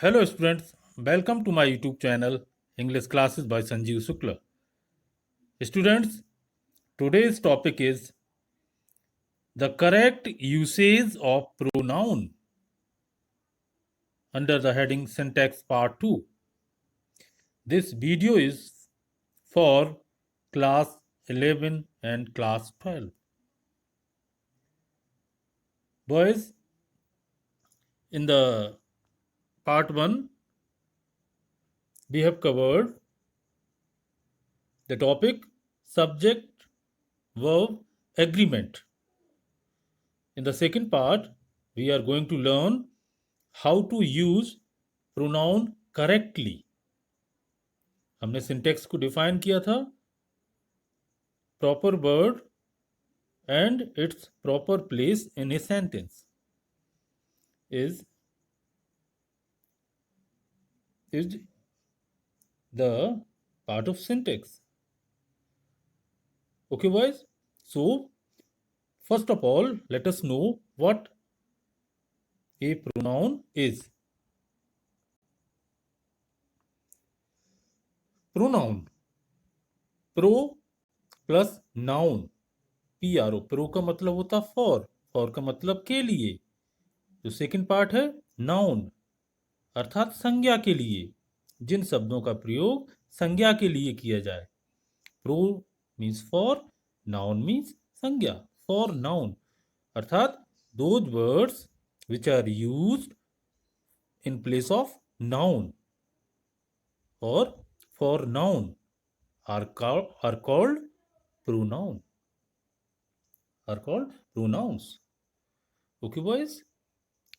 Hello students, welcome to my YouTube channel English Classes by Sanjeev Shukla. Students, today's topic is the correct usage of pronoun under the heading Syntax Part 2. This video is for class 11 and class 12. Boys, in the part 1, we have covered the topic subject verb agreement. In the second part, we are going to learn how to use pronoun correctly. हमने syntax को define किया था, proper word and it's proper place in a sentence is the part of syntax. Okay, boys? So, first of all, let us know what a pronoun is. Pronoun. Pro plus noun. PRO. Pro का मतलब होता for का मतलब के लिए. जो second part है noun, अर्थात संज्ञा के लिए, जिन शब्दों का प्रयोग संज्ञा के लिए किया जाए. Pro means for, noun means संज्ञा, फॉर नाउन, अर्थात those words which are used in place of noun और for noun are called pronoun. Are called pronouns. Okay, boys?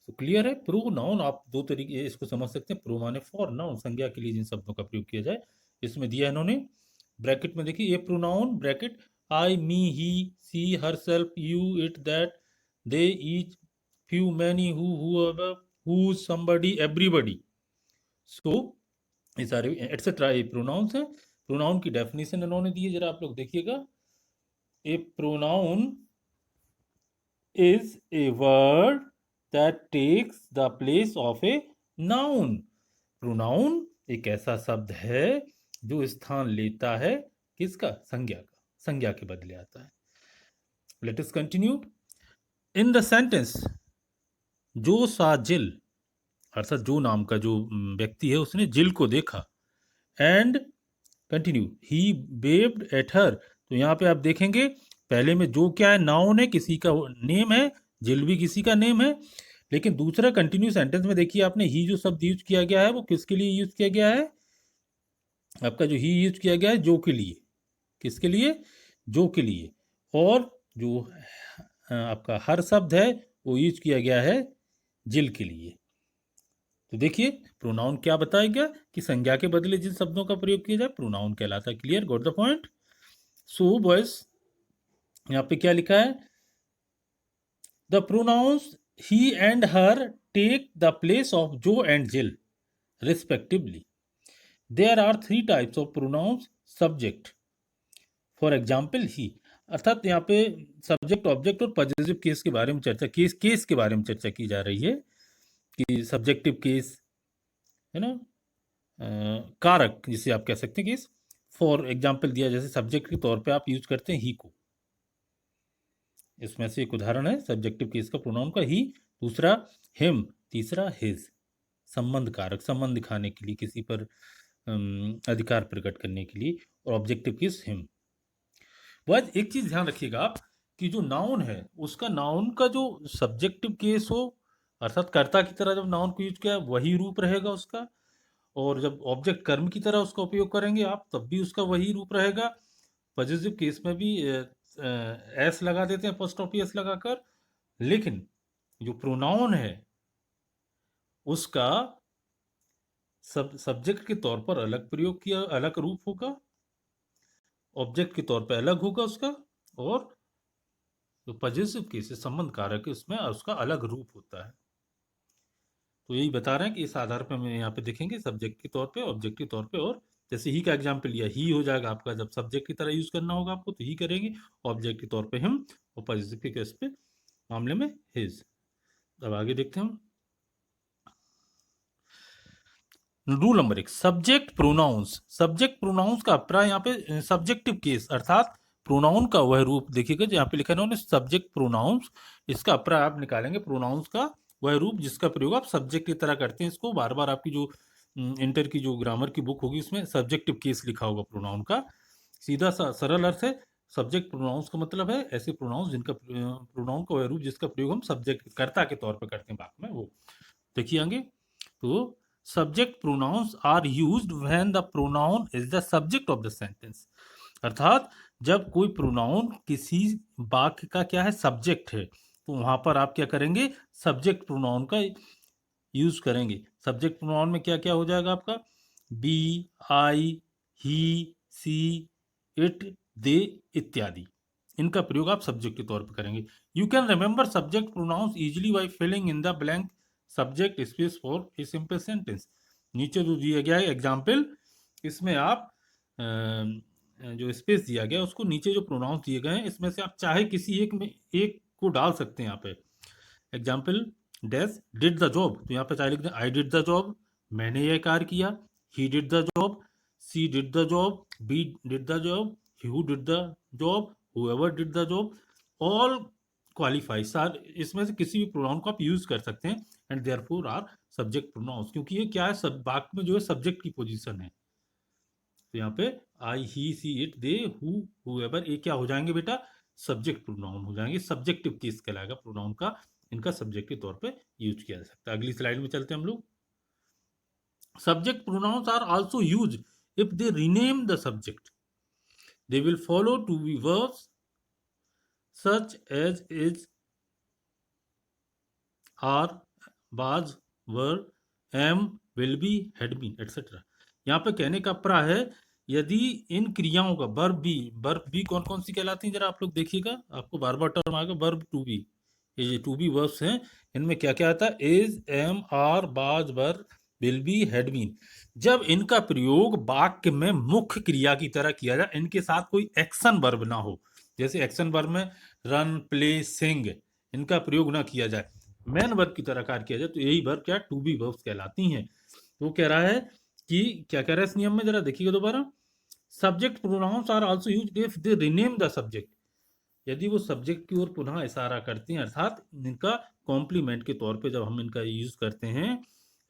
तो क्लियर है. प्रोनाउन आप दो तरीके इसको समझ सकते हैं. प्रो माने फॉर, नाउन संज्ञा के लिए जिन शब्दों का प्रयोग किया जाए. इसमें दिया है इन्होंने ब्रैकेट में, देखिए, ये pronoun bracket I, me, he, she, herself, you, it, that, they, each, few, many, who, somebody, everybody. So ये सारे एटसेट्रा ये प्रोनाउंस है. प्रोनाउन की डेफिनेशन इन्होंने दी है, जरा आप लोग देखिएगा. A pronoun is a word that takes the place of a noun. Pronoun एक ऐसा शब्द है जो स्थान लेता है किसका? संज्ञा का. संज्ञा के बदले आता है. Let us continue. In the sentence जो सा जिल, अर्थात जो नाम का जो व्यक्ति है उसने जिल को देखा. And continue, he bade at her. तो यहाँ पे आप देखेंगे पहले में जो क्या है, नाउन है, किसी का नेम है, जिल भी किसी का नेम है. लेकिन दूसरा कंटिन्यू सेंटेंस में देखिए आपने ही जो शब्द यूज किया गया है वो किसके लिए यूज किया गया है? आपका जो ही यूज किया गया है जो के लिए. किसके लिए? जो के लिए. और जो आपका हर शब्द है वो यूज किया गया है जिल के लिए. तो देखिए प्रोनाउन क्या बताएगा कि संज्ञा के बदले जिन शब्दों का प्रयोग किया जाए प्रोनाउन कहलाता है. Clear? Got the point? So boys, यहाँ पे क्या लिखा है? The pronouns he and her take the place of Joe and Jill respectively. There are 3 types of pronouns. Subject, for example he, अर्थात यहाँ पे सब्जेक्ट, ऑब्जेक्ट और पॉजिटिव केस के बारे में चर्चा, केस के बारे में चर्चा की जा रही है कि सब्जेक्टिव केस है ना, कारक जिसे आप कह सकते हैं केस. फॉर एग्जाम्पल दिया, जैसे सब्जेक्ट के तौर पे आप यूज करते हैं ही को. इसमें से एक उदाहरण है सब्जेक्टिव केस का प्रोनाउन का ही. दूसरा हिम, तीसरा हिज, संबंध कारक, संबंध दिखाने के लिए, किसी पर अधिकार प्रकट करने के लिए. और ऑब्जेक्टिव केस हिम. बस एक चीज ध्यान रखिएगा आप कि जो नाउन है उसका, नाउन का जो सब्जेक्टिव केस हो, अर्थात कर्ता की तरह जब नाउन को यूज किया वही रूप रहेगा उसका. और जब ऑब्जेक्ट कर्म की तरह उसका उपयोग करेंगे आप तब भी उसका वही रूप रहेगा. पॉजिटिव केस में भी एस लगा देते हैं, फर्स्ट ऑफ एस लगाकर. लेकिन जो प्रोनाउन है उसका सब्जेक्ट के तौर पर अलग प्रयोग किया, अलग रूप होगा, ऑब्जेक्ट के तौर पर अलग होगा उसका. और जो पॉजिटिव केस है, संबंध कारक है, उसमें उसका अलग रूप होता है. तो यही बता रहे हैं कि इस आधार पर हम यहाँ पे देखेंगे सब्जेक्ट के तौर पे, ऑब्जेक्ट के तौर पे. और जैसे ही का एग्जाम्पल लिया, ही हो जाएगा आपका, जब सब्जेक्ट की तरह यूज करना होगा आपको तो ही करेंगे, ऑब्जेक्ट के तौर पे हिम, और पॉजिटिव के केस पे मामले में हिज. अब आगे देखते हैं हम. Rule number 1, subject pronouns. Subject pronouns का अभिप्राय यहाँ पे सब्जेक्टिव केस, अर्थात प्रोनाउन का वह रूप देखिएगा जो यहाँ पे लिखा है उन्होंने सब्जेक्ट प्रोनाउंस। इसका अभिप्राय आप निकालेंगे प्रोनाउंस का वह रूप जिसका प्रयोग आप सब्जेक्ट की तरह करते हैं। इसको बार बार आपकी जो इंटर की जो ग्रामर की बुक होगी उसमें सब्जेक्टिव केस लिखा होगा प्रोनाउन का। सीधा सा सरल अर्थ है, सब्जेक्ट प्रोनाउंस का मतलब है ऐसे प्रोनाउंस जिनका प्रोनाउन का वह रूप जिसका प्रयोग हम सब्जेक्ट कर्ता के तौर पर करते हैं वाक्य में, वो देखिए आगे। तो subject pronouns are used when the pronoun is the subject of the sentence, अर्थात जब कोई प्रोनाउन किसी वाक्य का क्या है सब्जेक्ट है तो वहां पर आप क्या करेंगे सब्जेक्ट प्रोनाउन का यूज करेंगे। सब्जेक्ट प्रोनाउन में क्या क्या हो जाएगा आपका, B, I, he, C, it, दे इत्यादि, इनका प्रयोग आप सब्जेक्ट के तौर पर करेंगे। You can remember subject pronouns easily by filling in the blank subject space for a simple sentence. नीचे जो दिया गया है एग्जाम्पल, इसमें आप जो स्पेस दिया गया है उसको नीचे जो प्रोनाउंस दिए गए हैं इसमें से आप चाहे किसी एक में एक को डाल सकते हैं यहाँ पे। Example dash did the job, तो यहाँ पे चाहे लिख दें आई डिड द जॉब, मैंने यह कार्य किया, he did the job, she did the job, we did the job, who did the job, whoever did the job, all qualify. सार इसमें से किसी भी प्रोनाउन को आप यूज कर सकते हैं and therefore are subject pronouns, क्योंकि ये क्या है सब वाक्य में जो है सब्जेक्ट की पोजीशन है। तो यहाँ पे आई, he, C, it, they, whoever ये क्या हो जाएंगे बेटा सब्जेक्ट प्रोनाउन हो जाएंगे, सब्जेक्टिव केस कहलाएगा प्रोनाउन का, इनका सब्जेक्ट के तौर पे यूज किया जा सकता है। अगली स्लाइड में चलते हैं हम लोग। Subject pronouns are also use if they rename the subject, they will follow to be verbs such as is, are, was, were, am, will be, had been etcetera. यहाँ पे कहने का अभिप्राय है यदि इन क्रियाओं का वर्ब बी कौन कौन सी कहलाती हैं जरा आप लोग देखिएगा, आपको बार बार टर्म आएगा वर्ब टू बी, ये टू बी वर्ब्स हैं, इनमें क्या क्या आता है is, am, are, was, were, will be, had been. जब इनका प्रयोग वाक्य में मुख्य क्रिया की तरह किया जाए, इनके साथ कोई एक्शन वर्ब ना हो, जैसे एक्शन वर्ब में रन, प्ले, सिंग, इनका प्रयोग ना किया जाए, मेन वर्ब की तरह कार्य किया जाए, तो यही वर्ब क्या टू बी वर्ब्स कहलाती हैं। तो कह रहा है कि क्या कह रहा है इस नियम में जरा देखिएगा दोबारा, subject pronouns are also used if they rename the subject, यदि वो सब्जेक्ट की ओर पुनः इशारा करते हैं, अर्थात इनका कॉम्प्लीमेंट के तौर पे जब हम इनका यूज करते हैं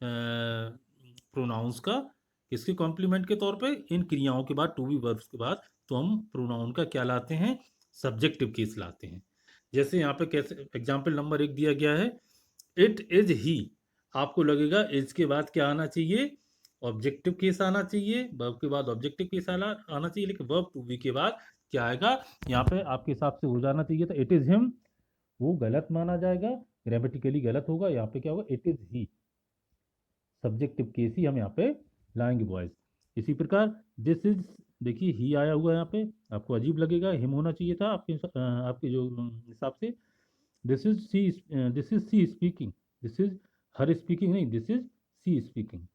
प्रोनाउंस का, किसके कॉम्प्लीमेंट के तौर पे इन क्रियाओं के बाद टू बी वर्ब्स के बाद, तो हम प्रोनाउन का क्या लाते हैं सब्जेक्टिव केस लाते हैं। जैसे यहाँ पे कैसे एग्जाम्पल नंबर 1 दिया गया है, इट इज ही, आपको लगेगा इज के बाद क्या आना चाहिए ऑब्जेक्टिव केस आना चाहिए, वर्ब के बाद ऑब्जेक्टिव केस आना चाहिए, लेकिन वर्ब टू बी के बाद क्या आएगा यहाँ पे आपके हिसाब से हो जाना चाहिए था इट इज हिम, वो गलत माना जाएगा, ग्रामेटिकली गलत होगा, यहाँ पे क्या होगा it is he, subjective case ही हम यहाँ पे लाएंगे बॉयज। इसी प्रकार दिस इज, देखिए ही आया हुआ है यहाँ पे, आपको अजीब लगेगा हिम होना चाहिए था आपके जो हिसाब से। This is she speaking, this is her speaking नहीं, this is she speaking.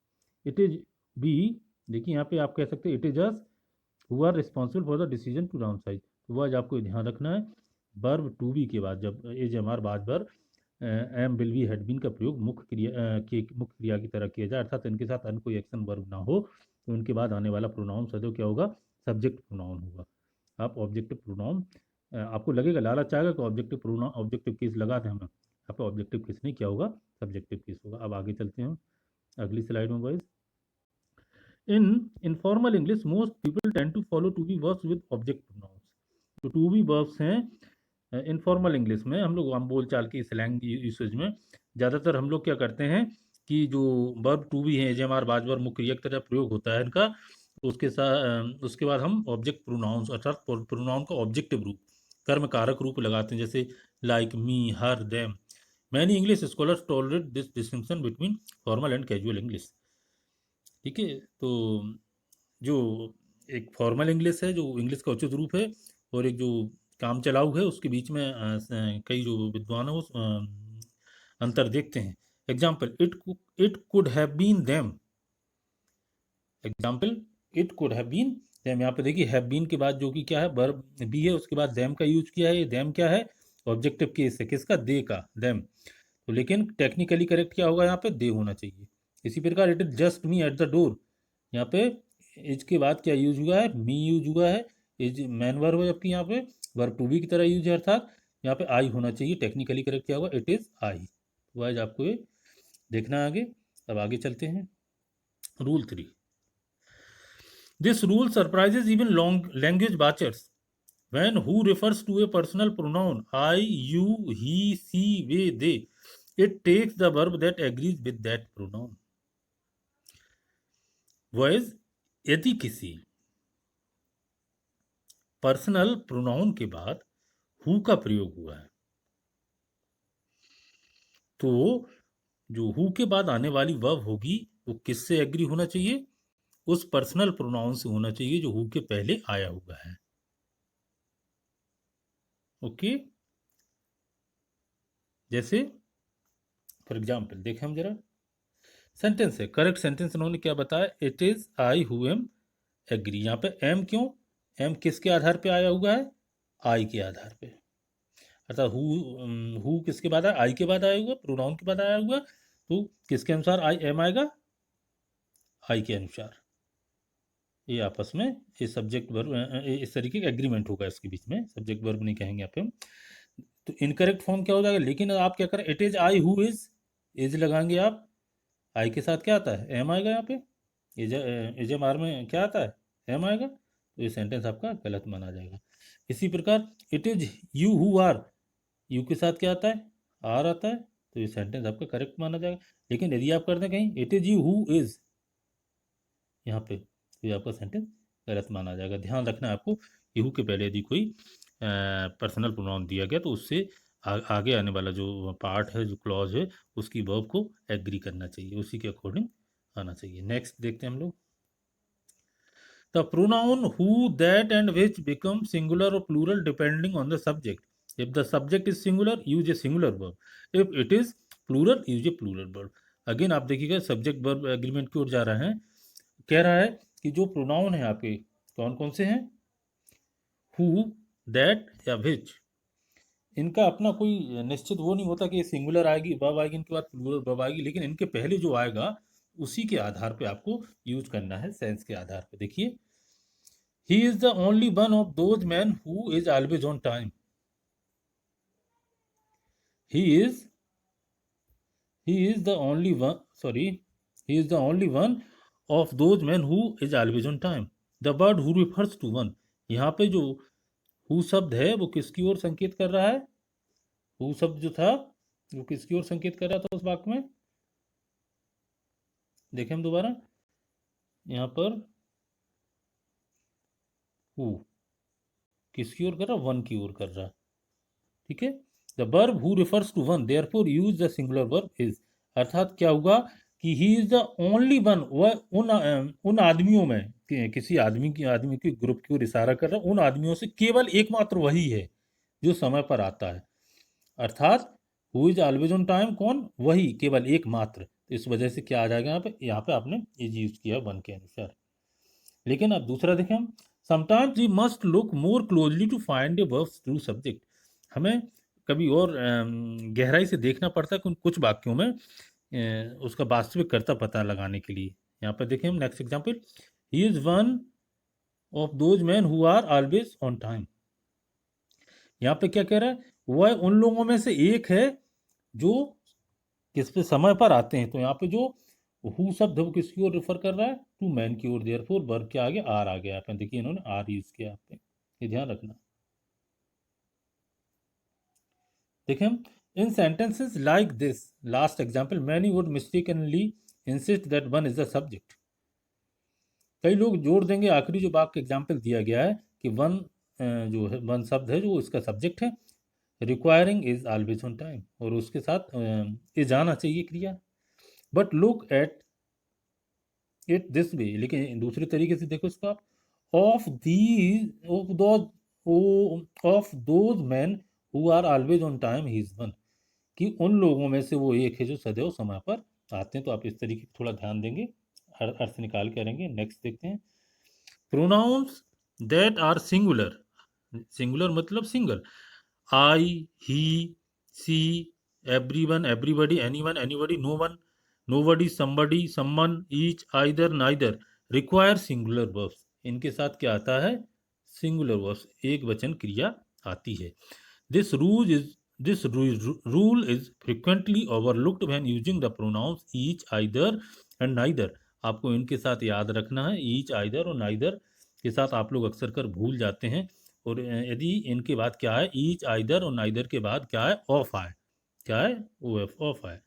It is we, देखिए यहाँ पे आप कह सकते हैं it is us who are responsible for the decision to downsize, तो वह आपको ध्यान रखना है वर्ब टू बी के बाद जब एज एम आर बाद verb am will be had been का प्रयोग मुख्य क्रिया की तरह किया जाए, अर्थात इनके साथ अन्य कोई एक्शन वर्ब ना हो, तो इनके बाद आने वाला प्रोनाउन सदैव क्या होगा सब्जेक्ट प्रोनाउन होगा। आप ऑब्जेक्टिव प्रोनाउन, आपको लगेगा लालच आएगा कि ऑब्जेक्टिव प्रोनाउन ऑब्जेक्टिव केस लगा दें हमें, यहाँ पे ऑब्जेक्टिव केस नहीं क्या होगा सब्जेक्टिव केस होगा। अब आगे चलते हैं अगली स्लाइड में boys. In informal English, most people tend to follow to be verbs with object pronouns. तो टू बी वर्ब्स हैं इनफॉर्मल इंग्लिश में, हम लोग बोलचाल की स्लैंग यूसेज में ज़्यादातर हम लोग क्या करते हैं कि जो वर्ब टू बी है जेएमआर बाज वर्ब मुख्य क्रिया की तरह प्रयोग होता है इनका, तो उसके साथ उसके बाद हम ऑब्जेक्ट प्रोनाउंस अर्थात प्रोनाउन का ऑब्जेक्टिव रूप कर्म कारक रूप लगाते हैं, जैसे like, me, her, them. Many English scholars tolerate this distinction between formal and casual English. ठीक है, तो जो एक फॉर्मल इंग्लिश है जो इंग्लिश का उचित रूप है और एक जो काम चलाऊ है उसके बीच में कई जो विद्वान है वो अंतर देखते हैं। Example it could have been them, example it could have been them, यहाँ पे देखिए हैव बीन के बाद जो कि क्या है वर्ब बी है उसके बाद देम का यूज किया है, देम क्या है ऑब्जेक्टिव केस है किसका दे का देम, तो लेकिन टेक्निकली करेक्ट क्या होगा यहाँ पे दे होना चाहिए। इसी प्रकार it is just me at the door, यहाँ पे इज के बाद क्या यूज हुआ है, मी यूज हुआ है, इज मैन वर्ब है, जबकि यहाँ पे वर्ब टू बी की तरह यूज है, अर्थात यहाँ पे आई होना चाहिए। टेक्निकली करेक्ट क्या होगा, इट इज आई। वाइज आपको ये देखना है आगे। अब आगे चलते हैं। Rule 3, this rule surprises even long language watchers when who refers to a personal pronoun I, you, he, she, we, they, it takes the verb that agrees with that pronoun. Whereas यदि किसी personal pronoun के बाद who का प्रयोग हुआ है, तो जो हु के बाद आने वाली वर्ब होगी वो किससे एग्री होना चाहिए, उस पर्सनल प्रोनाउन से होना चाहिए जो हु के पहले आया हुआ है। ओके, जैसे फॉर एग्जाम्पल देखें हम जरा, सेंटेंस है, करेक्ट सेंटेंस उन्होंने क्या बताया, it is I who am agree. यहाँ पे एम क्यों, एम किसके आधार पे आया हुआ है, आई के आधार पे, अर्थात हु किसके बाद आया, आई के बाद आया हुआ, प्रोनाउन के बाद आया हुआ, तो किसके अनुसार आई एम आएगा, आई के अनुसार। ये आपस में ये सब्जेक्ट वर्ब इस तरीके का एग्रीमेंट होगा इसके बीच में, सब्जेक्ट वर्ब नहीं कहेंगे आप हम। तो इनकरेक्ट फॉर्म क्या हो जाएगा, लेकिन आप क्या करें, it is I who is लगाएंगे आप, आई के साथ क्या आता है, एम आएगा, यहाँ पे इज एम आर में क्या आता है, एम आएगा, तो ये सेंटेंस आपका गलत माना जाएगा। इसी प्रकार it is you who are, you के साथ क्या आता है, आर आता है, तो ये सेंटेंस आपका करेक्ट माना जाएगा। लेकिन यदि आप करते हैं कहीं it is you who is, यहाँ पे तो ये आपका सेंटेंस गलत माना जाएगा। ध्यान रखना है आपको, यू के पहले यदि कोई पर्सनल प्रोनाउन दिया गया तो उससे आगे आने वाला जो पार्ट है, जो क्लॉज है, उसकी वर्ब को एग्री करना चाहिए, उसी के अकॉर्डिंग आना चाहिए। नेक्स्ट देखते हैं हम लोग, the pronoun who, that and which become singular और plural depending on the subject. If the subject is singular use a singular verb, if it is plural use a plural verb. Again आप देखिएगा subject verb agreement की ओर जा रहे हैं। कह रहा है कि जो प्रोनाउन है आपके कौन कौन से हैं, हु, दैट या विच, इनका अपना कोई निश्चित वो नहीं होता कि ये सिंगुलर आएगी वर्ब आएगी, इनके बाद प्लूरल वर्ब आएगी, लेकिन इनके पहले जो आएगा उसी के आधार पे आपको यूज करना है, सेंस के आधार पे। देखिए, he is the only one of those man who is always on time, he is the only one, sorry, he is the only one of those man who is always on time. The word who refers to one, यहाँ पे जो who शब्द है वो किसकी ओर संकेत कर रहा है, हु शब्द जो था वो किसकी ओर संकेत कर रहा था उस वाक्य में, देखें हम दोबारा, यहाँ पर हु किसकी ओर कर रहा, वन की ओर कर रहा, ठीक है। The verb who refers to one therefore use the singular verb is, अर्थात क्या होगा कि he is the only one, वह उन आदमियों में किसी आदमी के ग्रुप की ओर इशारा कर रहा है, उन आदमियों से केवल एकमात्र वही है जो समय पर आता है, अर्थात who is always on time, कौन, वही, केवल एकमात्र। तो इस वजह से क्या आ जाएगा यहाँ पे आपने इज यूज किया वन के अनुसार। लेकिन अब दूसरा देखें हम, sometimes we must look more closely to find a verbs through subject, हमें कभी और गहराई से देखना पड़ता है कुछ वाक्यों में उसका वास्तविक कर्ता पता लगाने के लिए। यहाँ पर देखें हम next example, he is one of those man who are always on time, यहाँ पे क्या कह रहा है, वह उन लोगों में से एक है जो किस पे, समय पर आते हैं। तो यहाँ पे जो हु शब्द है वो किसकी ओर रेफर कर रहा है, टू मैन की ओर, देयरफॉर वर्ब के आगे आर आ गया, आपने देखिए इन्होंने आर यूज किया, आपने ये ध्यान रखना। देखें हम, in sentences like this last example many would mistakenly insist that one is the subject, कई लोग जोड़ देंगे आखिरी जो वाक्य एग्जाम्पल दिया गया है कि वन जो है, वन शब्द है जो इसका सब्जेक्ट है, requiring is always on time, और उसके साथ इज आना चाहिए क्रिया। But look at it this way, लेकिन दूसरे तरीके से देखो इसको आप, of these of those man who are always on time he is one, कि उन लोगों में से वो एक है जो सदैव समय पर आते हैं। तो आप इस तरीके थोड़ा ध्यान देंगे, अर्थ निकाल के रहेंगे। नेक्स्ट देखते हैं, pronouns that are singular, singular मतलब single, I, he, she, everyone, everybody, anyone, anybody, no one, nobody, somebody, someone, each, either, neither require singular verbs. इनके साथ क्या आता है? सिंगुलर वर्ब्स, एक वचन क्रिया आती है। This rule is this rule is frequently overlooked when using the pronounce each, either and neither. आपको इनके साथ याद रखना है, ईच, आइदर और नाइदर के साथ आप लोग अक्सर कर भूल जाते हैं। और यदि इनके बाद क्या है, ईच, आइदर और नाइदर के बाद क्या है, ऑफ आए, क्या है, ओ एफ, ऑफ आए,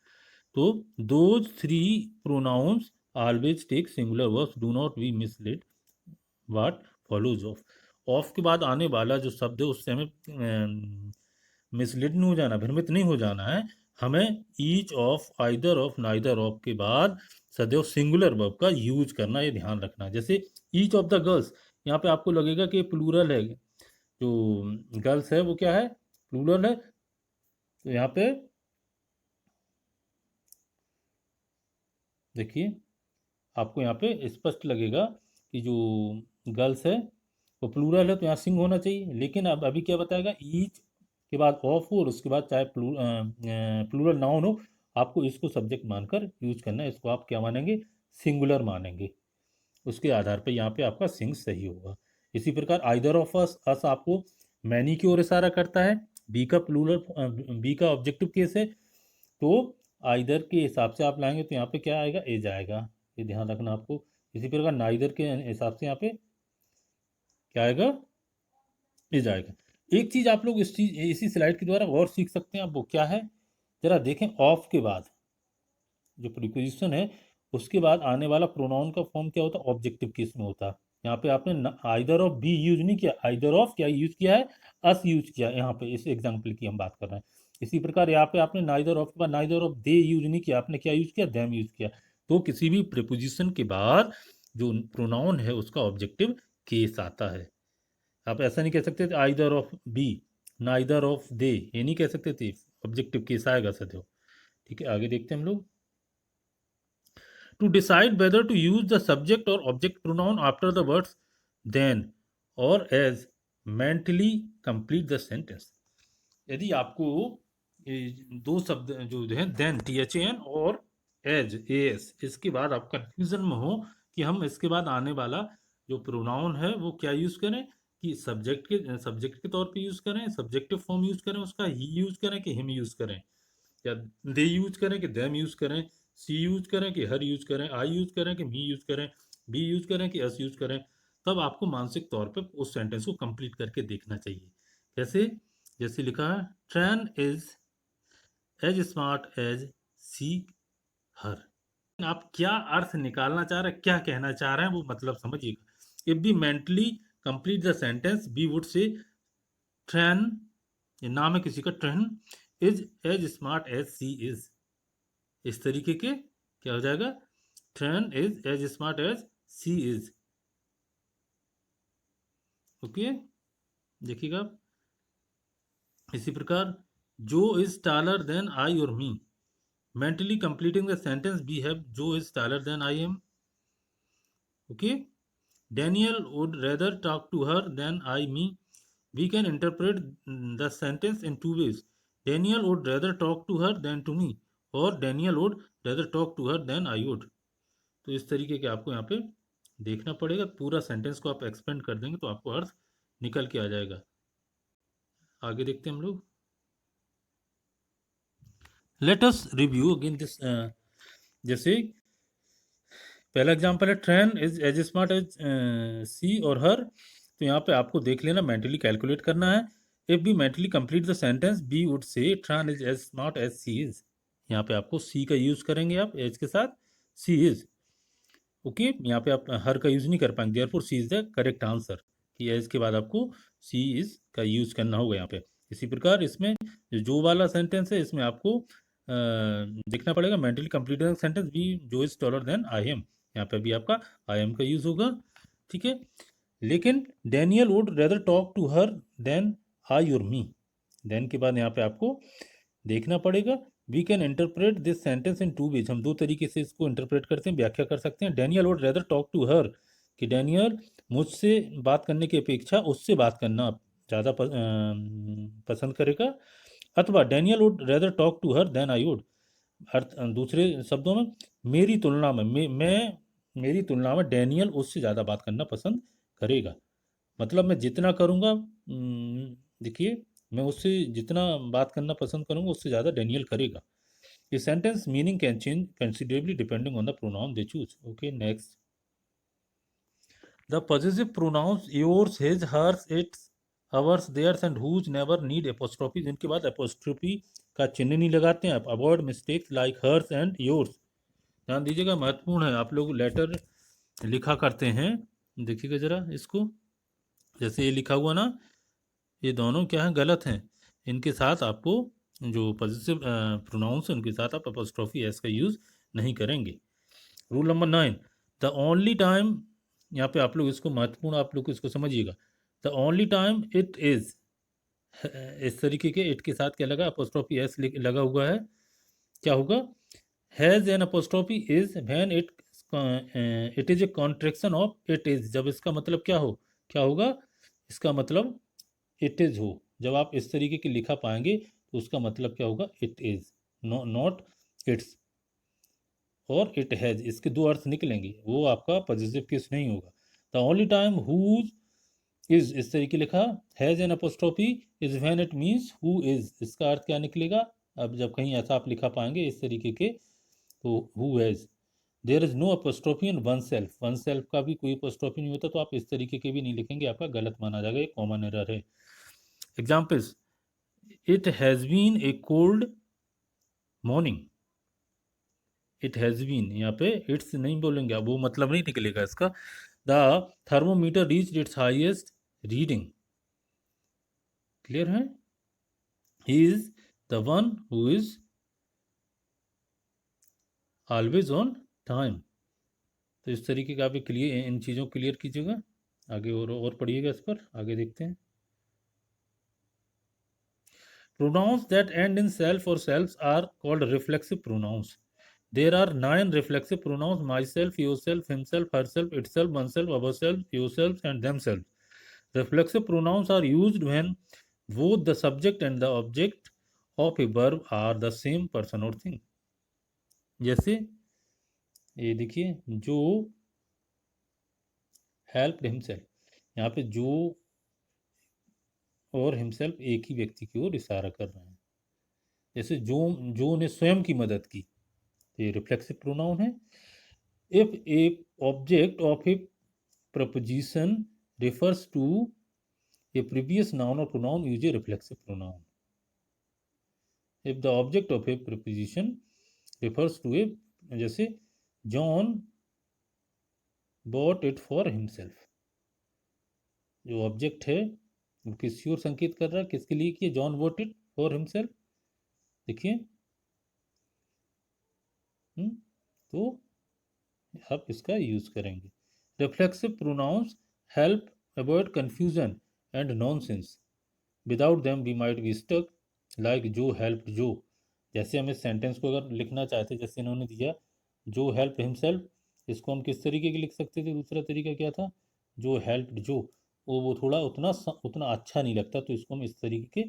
तो those three pronouns always take singular verbs, do not be misled what follows of. Of के बाद आने वाला जो शब्द है उससे हमें मिसलीड नहीं हो जाना, भ्रमित नहीं हो जाना है। हमें each of, either of, neither of के बाद सदैव सिंगुलर वर्ब का यूज करना, ये ध्यान रखना। जैसे ईच ऑफ द गर्ल्स, यहाँ पे आपको लगेगा कि प्लूरल है, जो गर्ल्स है वो क्या है, प्लूरल है। तो यहाँ पे देखिए, आपको यहाँ पे स्पष्ट लगेगा कि जो गर्ल्स है वो प्लूरल है, तो यहाँ सिंग होना चाहिए। लेकिन अब अभी क्या बताएगा, ईच के बाद ऑफ हो और उसके बाद चाहे प्लूरल नाउन हो, आपको इसको सब्जेक्ट मानकर यूज करना है। इसको आप क्या मानेंगे, सिंगुलर मानेंगे। उसके आधार पर यहाँ पे आपका सिंग सही होगा। इसी प्रकार आइदर ऑफ अस, अस आपको मैनी की ओर इशारा करता है। बी का प्लूरल, बी का ऑब्जेक्टिव केस है, तो आइदर के हिसाब से आप लाएंगे तो यहाँ पे क्या आएगा, एज आएगा, ये ध्यान रखना आपको। इसी प्रकार नाइदर के हिसाब से यहाँ पे क्या आएगा, एज आएगा। एक चीज आप लोग इस चीज इसी स्लाइड के द्वारा और सीख सकते हैं, अब वो क्या है, जरा देखें। ऑफ के बाद जो प्रीपोजिशन है उसके बाद आने वाला प्रोनाउन का फॉर्म क्या होता है, ऑब्जेक्टिव केस में होता है। यहाँ पे आपने आइदर ऑफ बी यूज नहीं किया, आइदर ऑफ क्या यूज किया है, अस यूज किया। यहाँ पे इस एग्जाम्पल की हम बात कर रहे हैं। इसी प्रकार यहाँ पे आपने नाइदर ऑफ के बाद नाइदर ऑफ दे यूज नहीं किया, आपने क्या यूज किया, देम यूज किया। तो किसी भी प्रीपोजिशन के बाद जो प्रोनाउन है उसका ऑब्जेक्टिव केस आता है। आप ऐसा नहीं कह सकते थे either of we, neither of they, ये नहीं कह सकते थे, ऑब्जेक्टिव केस आएगा सदैव। ठीक है, आगे देखते हैं हम लोग। To decide whether to use the subject or object pronoun after the words then or as, mentally complete the sentence। यदि आपको दो शब्द जो है देन, THAN, और एज, AS, इसके बाद आप कंफ्यूजन में हो कि हम इसके बाद आने वाला जो प्रोनाउन है वो क्या यूज करें, कि सब्जेक्ट के तौर पे यूज करें, सब्जेक्टिव फॉर्म यूज करें उसका, ही यूज करें कि हिम यूज करें, या दे यूज करें कि देम यूज करें, सी यूज करें कि हर यूज करें, आई यूज करें कि मी यूज करें, बी यूज करें कि अस यूज करें, तब आपको मानसिक तौर पर उस सेंटेंस को कंप्लीट करके देखना चाहिए। कैसे, जैसे लिखा है, train is as smart as she her. आप क्या अर्थ निकालना चाह रहे हैं, क्या कहना चाह रहे हैं, वो मतलब समझिएगा। If we mentally complete the sentence, we would say Train, ये नाम है किसी का, Train is as smart as she is. इस तरीके के क्या हो जाएगा, Train is as smart as she is. Okay, देखिएगा आप। इसी प्रकार जो इज टालर देन आई और मी, mentally completing the sentence we have Joe is taller than I am. Okay, Daniel would rather talk to her than I me. We can interpret the sentence in two ways. Daniel would rather talk to her than to me, or Daniel would rather talk to her than I would. तो इस तरीके के आपको यहाँ पे देखना पड़ेगा। पूरा सेंटेंस को आप एक्सपेंड कर देंगे तो आपको अर्थ निकल के आ जाएगा। आगे देखते हैं हम लोग। Let us review again this. जैसे पहला एग्जांपल है, train is as smart as she और हर, तो यहाँ पे आपको देख लेना, मेंटली कैलकुलेट करना है। If we mentally complete the sentence, we would say Train is as smart as she is. यहाँ पे आपको सी का यूज करेंगे आप एज के साथ, सी इज। ओके, यहाँ पे आप हर का यूज नहीं कर पाएंगे, therefore she is the correct answer, कि एज के बाद आपको सी इज का यूज करना होगा यहाँ पे। इसी प्रकार इसमें जो वाला सेंटेंस है इसमें आपको देखना पड़ेगा, mentally complete sentence, we Joe is taller than I am, यहाँ पे भी आपका आई एम का यूज होगा। ठीक है, लेकिन Daniel would rather talk to her than I और मी, देन के बाद यहाँ पे आपको देखना पड़ेगा। We can interpret this sentence in two ways, हम दो तरीके से इसको इंटरप्रेट करते हैं, व्याख्या कर सकते हैं। Daniel would rather talk to her, कि डैनियल मुझसे बात करने की अपेक्षा उससे बात करना ज़्यादा पसंद करेगा। अथवा Daniel would rather talk to her than I would, अर्थ दूसरे शब्दों में मेरी तुलना में मेरी तुलना में डैनियल उससे ज़्यादा बात करना पसंद करेगा। मतलब मैं जितना करूँगा, देखिए, मैं उससे जितना बात करना पसंद करूँगा उससे ज़्यादा डैनियल करेगा। ये sentence meaning can change considerably depending on the pronoun they choose. Okay, next. The possessive pronouns yours, his, hers, its, ours, theirs and whose never need apostrophe. जिनके बाद apostrophe का चिन्ह नहीं लगाते हैं आप। Avoid mistakes like hers and yours. ध्यान दीजिएगा, महत्वपूर्ण है। आप लोग लेटर लिखा करते हैं, देखिएगा जरा इसको। जैसे ये लिखा हुआ ना, ये दोनों क्या हैं, गलत हैं। इनके साथ आपको जो पॉजिटिव प्रोनाउंस है उनके साथ आप अपॉस्ट्रोफी एस का यूज़ नहीं करेंगे। Rule number 9, the only time, यहाँ पे आप लोग इसको महत्वपूर्ण, आप लोग इसको समझिएगा। The only time it is, इस तरीके के इट के साथ क्या लगा, अपॉस्ट्रोफी एस लगा हुआ है। क्या होगा, has an apostrophe is when it is a contraction of it is. जब इसका मतलब क्या हो, क्या होगा, इसका मतलब इट इज हो। जब आप इस तरीके की लिखा पाएंगे तो उसका मतलब क्या होगा, इट इज, नॉट इट्स और इट हैज। इसके दो अर्थ निकलेंगे, वो आपका पॉजिटिव केस नहीं होगा। The only time whose is इस तरीके लिखा, has an apostrophe is when it means who is. इसका अर्थ क्या निकलेगा, अब जब कहीं ऐसा आप लिखा पाएंगे इस तरीके के, तो who has. There is no apostrophe in oneself, oneself का भी कोई अपोस्ट्रोफी नहीं होता, तो आप इस तरीके के भी नहीं लिखेंगे, आपका गलत माना जाएगा, ये कॉमन एरर है। Examples, it has been a cold morning. It has been, यहाँ पे इट्स नहीं बोलेंगे आप, वो मतलब नहीं निकलेगा इसका। The thermometer reach its highest reading. Clear है, he is the one who is always on time. तो इस तरीके का आप क्लियर, इन चीज़ों को क्लियर कीजिएगा। आगे और पढ़िएगा इस पर, आगे देखते हैं। Pronouns that end in self or selves are called reflexive pronouns. There are 9 reflexive pronouns: myself, yourself, himself, herself, itself, oneself, ourselves, yourselves, and themselves. Reflexive pronouns are used when both the subject and the object of a verb are the same person or thing. जैसे ये देखिए, जो helped himself, यहाँ पे जो और himself एक ही व्यक्ति की ओर इशारा कर रहे हैं। जैसे जो ने स्वयं की मदद की, ये रिफ्लेक्सिव प्रोनाउन है। If A object of A preposition refers to a previous noun or pronoun, use a reflexive pronoun. If the object of a preposition refers to a, जैसे John bought it for himself, जो object है वो किसी और संकेत कर रहा है, किसके लिए किया, John bought it for himself। देखिए, तो आप इसका यूज करेंगे। Reflexive pronouns help avoid confusion and nonsense. Without them we might be stuck, like Joe help Joe. जैसे हम इस सेंटेंस को अगर लिखना चाहते, जैसे इन्होंने दिया जो हेल्प हिमसेल्फ, इसको हम किस तरीके के लिख सकते थे, दूसरा तरीका क्या था, जो हेल्प जो, वो थोड़ा उतना अच्छा नहीं लगता, तो इसको हम इस तरीके के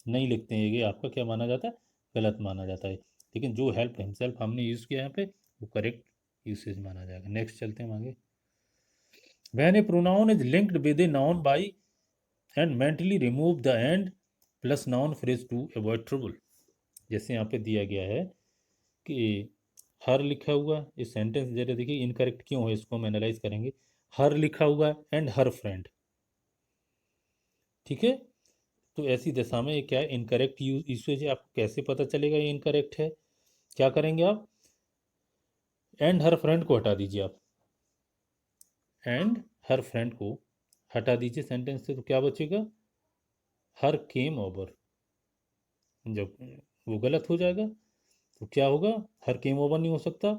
नहीं लिखते हैं, ये आपका क्या माना जाता है, गलत माना जाता है। लेकिन जो हेल्प हिमसेल्फ हमने यूज़ किया यहाँ पे, वो करेक्ट यूसेज माना जाएगा। नेक्स्ट चलते हैं आगे। When a pronoun is linked with a noun by and mentally remove the and plus noun phrase to avoid trouble. जैसे यहाँ पे दिया गया है कि हर लिखा हुआ, इस सेंटेंस जरा देखिए इनकरेक्ट क्यों है, इसको हम एनालाइज करेंगे। हर लिखा हुआ है एंड हर फ्रेंड, ठीक है, तो ऐसी दशा में ये क्या है, इनकरेक्ट यूसेज है। आपको कैसे पता चलेगा ये इनकरेक्ट है, क्या करेंगे आप, एंड हर फ्रेंड को हटा दीजिए आप, एंड हर फ्रेंड को हटा दीजिए सेंटेंस से, तो क्या बचेगा, हर केम ओवर। जब वो गलत हो जाएगा तो क्या होगा, हर केम ओवर नहीं हो सकता,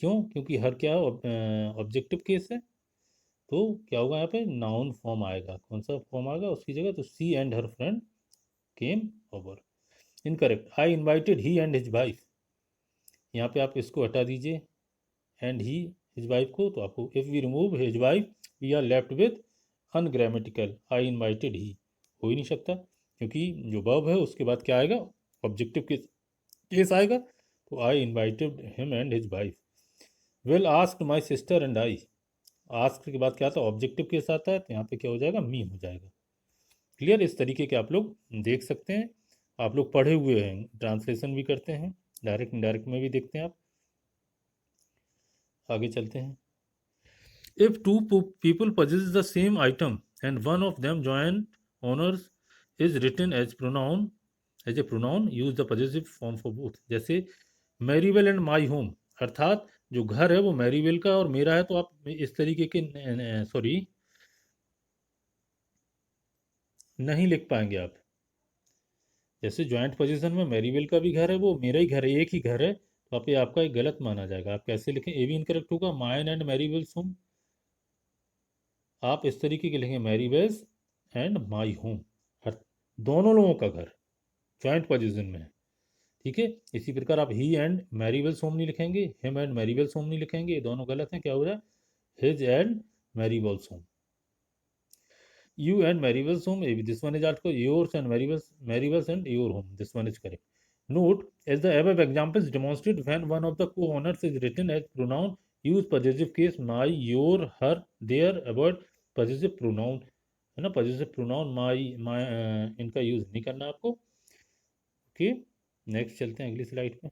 क्यों, क्योंकि हर क्या ऑब्जेक्टिव केस है, तो क्या होगा, यहाँ पे नाउन फॉर्म आएगा, कौन सा फॉर्म आएगा उसकी जगह, तो she and her friend came over. Incorrect, I invited he and his wife, यहाँ पे आप इसको हटा दीजिए एंड ही हिज वाइफ को, तो आपको if we remove his wife we are left with ungrammatical I invited he. हो ही नहीं सकता, क्योंकि जो वर्ब है उसके बाद क्या आएगा, ऑब्जेक्टिव केस आएगा, तो I invited him and his wife. Well asked my sister and I. Ask के बाद क्या आता है, ऑब्जेक्टिव के साथ है, तो यहाँ पे क्या हो जाएगा, मी हो जाएगा। क्लियर। इस तरीके के आप लोग देख सकते हैं। आप लोग पढ़े हुए हैं, ट्रांसलेशन भी करते हैं, डायरेक्ट इनडायरेक्ट में भी देखते हैं आप। आगे चलते हैं। If two people possess the same item and one of them join owners is written as a pronoun use the positive form for both. जैसे मैरीवेल एंड माई होम, अर्थात जो घर है वो मैरीवेल का और मेरा है, तो आप इस तरीके के सॉरी नहीं लिख पाएंगे आप। जैसे ज्वाइंट पोजीशन में मैरीवेल का भी घर है, वो मेरा ही घर है, एक ही घर है, तो आप ये आपका एक गलत माना जाएगा। आप कैसे लिखें, ये भी इनकरेक्ट होगा, माइन एंड मैरीवेल्स होम। आप इस तरीके के लिखेंगे, मैरीवेल्स एंड माई होम, दोनों लोगों का घर ज्वाइंट पोजीशन में है। ठीक है। इसी प्रकार आप ही एंड मैरीवेल्स होम नहीं लिखेंगे, हिम एंड मैरीवेल्स होम नहीं लिखेंगे, ये दोनों गलत हैं। क्या हो रहा है, his and Maribel's home. You and Maribel's home, this one is article. Yours and Maribel's and your home. This one is correct. Note, as the above examples demonstrate, when one of the co-owners is written as pronoun, use possessive case my, your, her, their. Avoid possessive pronoun, है ना, possessive pronoun my इनका use नहीं करना आपको। Okay, next चलते हैं अगली slide पे।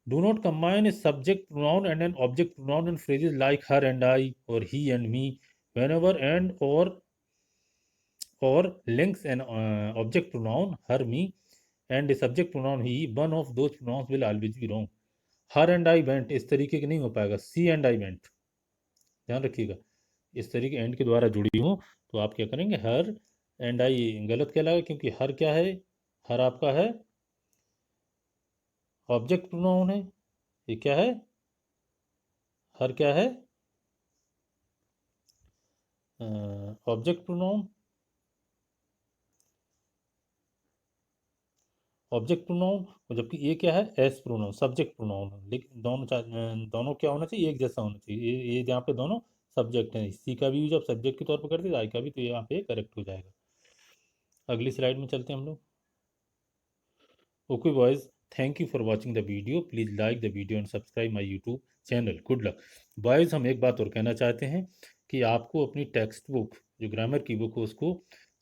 Do not combine a subject pronoun and an object pronoun in phrases like her and I or he and me. Whenever and or links an object pronoun her, me, and a subject pronoun he, one of those pronouns will always be wrong. Her and I went इस तरीके के नहीं हो पाएगा, सी and I went, ध्यान रखिएगा। इस तरीके एंड के द्वारा जुड़ी हो तो आप क्या करेंगे, हर एंड आई गलत कहलाएगा, क्योंकि हर क्या है, हर आपका है ऑब्जेक्ट प्रोनाउन है। ये क्या है, हर क्या है, ऑब्जेक्ट प्रोनाउन, ऑब्जेक्ट प्रोनाउन। और जबकि ये क्या है, एस प्रोनाउन, सब्जेक्ट प्रोनाउन। लेकिन दोनों क्या होना चाहिए, एक जैसा होना चाहिए। ये यहाँ पे दोनों सब्जेक्ट हैं, सी का भी यूज आप सब्जेक्ट के तौर पर करते हैं, आई का भी, तो यहाँ पे करेक्ट हो जाएगा। अगली स्लाइड में चलते हैं हम लोग। Okay boys, thank you for watching the video. Please like the video and subscribe my YouTube channel. Good luck boys. हम एक बात और कहना चाहते हैं कि आपको अपनी टेक्स्ट बुक, जो ग्रामर की बुक हो, उसको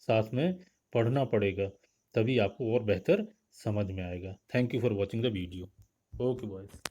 साथ में पढ़ना पड़ेगा, तभी आपको और बेहतर समझ में आएगा। Thank you for watching the video. Okay boys.